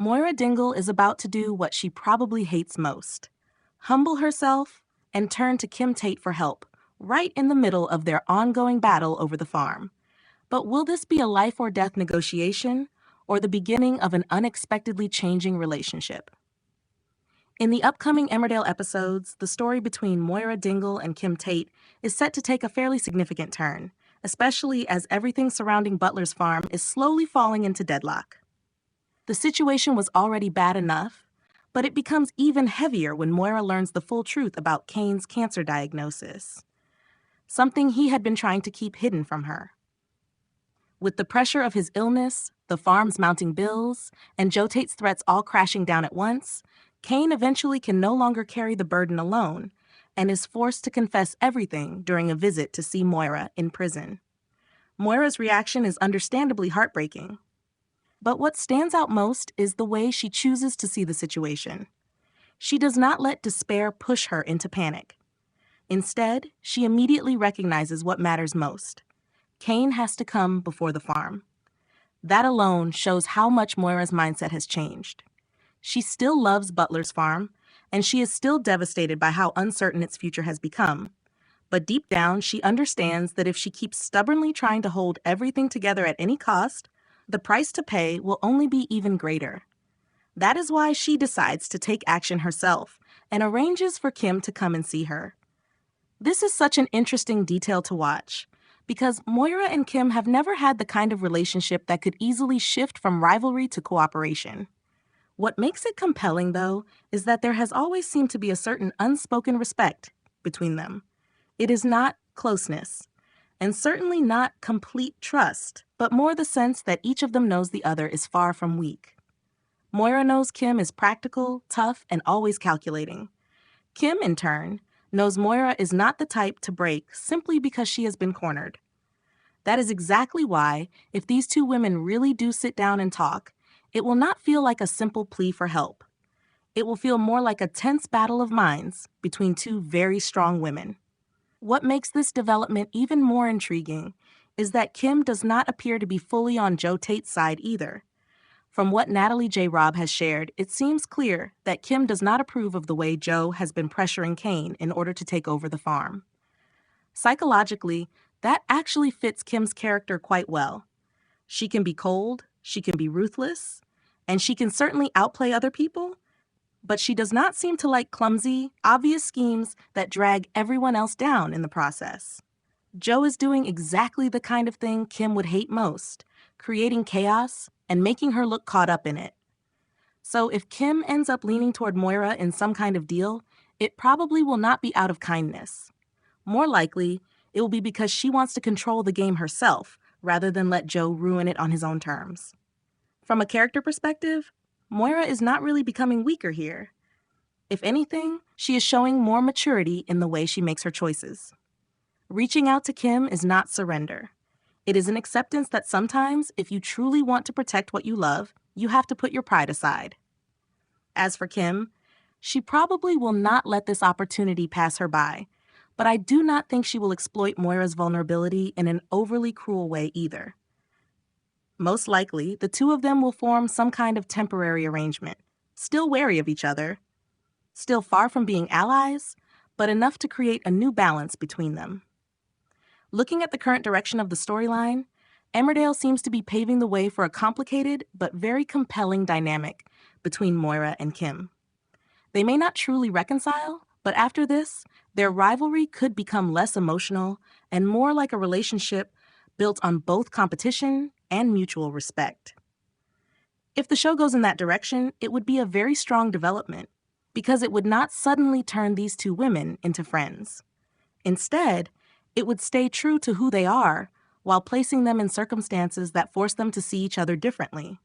Moira Dingle is about to do what she probably hates most: humble herself and turn to Kim Tate for help, right in the middle of their ongoing battle over the farm. But will this be a life or death negotiation, or the beginning of an unexpectedly changing relationship? In the upcoming Emmerdale episodes, the story between Moira Dingle and Kim Tate is set to take a fairly significant turn, especially as everything surrounding Butler's farm is slowly falling into deadlock. The situation was already bad enough, but it becomes even heavier when Moira learns the full truth about Cain's cancer diagnosis, something he had been trying to keep hidden from her. With the pressure of his illness, the farm's mounting bills, and Joe Tate's threats all crashing down at once, Cain eventually can no longer carry the burden alone and is forced to confess everything during a visit to see Moira in prison. Moira's reaction is understandably heartbreaking. But what stands out most is the way she chooses to see the situation. She does not let despair push her into panic. Instead, she immediately recognizes what matters most. Cain has to come before the farm. That alone shows how much Moira's mindset has changed. She still loves Butler's farm, and she is still devastated by how uncertain its future has become. But deep down, she understands that if she keeps stubbornly trying to hold everything together at any cost, the price to pay will only be even greater. That is why she decides to take action herself and arranges for Kim to come and see her. This is such an interesting detail to watch, because Moira and Kim have never had the kind of relationship that could easily shift from rivalry to cooperation. What makes it compelling, though, is that there has always seemed to be a certain unspoken respect between them. It is not closeness, and certainly not complete trust, but more the sense that each of them knows the other is far from weak. Moira knows Kim is practical, tough, and always calculating. Kim, in turn, knows Moira is not the type to break simply because she has been cornered. That is exactly why, if these two women really do sit down and talk, it will not feel like a simple plea for help. It will feel more like a tense battle of minds between two very strong women. What makes this development even more intriguing is that Kim does not appear to be fully on Joe Tate's side either. From what Natalie J. Robb has shared, it seems clear that Kim does not approve of the way Joe has been pressuring Cain in order to take over the farm. Psychologically, that actually fits Kim's character quite well. She can be cold, she can be ruthless, and she can certainly outplay other people, but she does not seem to like clumsy, obvious schemes that drag everyone else down in the process. Joe is doing exactly the kind of thing Kim would hate most, creating chaos and making her look caught up in it. So if Kim ends up leaning toward Moira in some kind of deal, it probably will not be out of kindness. More likely, it will be because she wants to control the game herself, rather than let Joe ruin it on his own terms. From a character perspective, Moira is not really becoming weaker here. If anything, she is showing more maturity in the way she makes her choices. Reaching out to Kim is not surrender. It is an acceptance that sometimes, if you truly want to protect what you love, you have to put your pride aside. As for Kim, she probably will not let this opportunity pass her by, but I do not think she will exploit Moira's vulnerability in an overly cruel way either. Most likely, the two of them will form some kind of temporary arrangement, still wary of each other, still far from being allies, but enough to create a new balance between them. Looking at the current direction of the storyline, Emmerdale seems to be paving the way for a complicated but very compelling dynamic between Moira and Kim. They may not truly reconcile, but after this, their rivalry could become less emotional and more like a relationship built on both competition and mutual respect. If the show goes in that direction, it would be a very strong development, because it would not suddenly turn these two women into friends. Instead, it would stay true to who they are while placing them in circumstances that force them to see each other differently.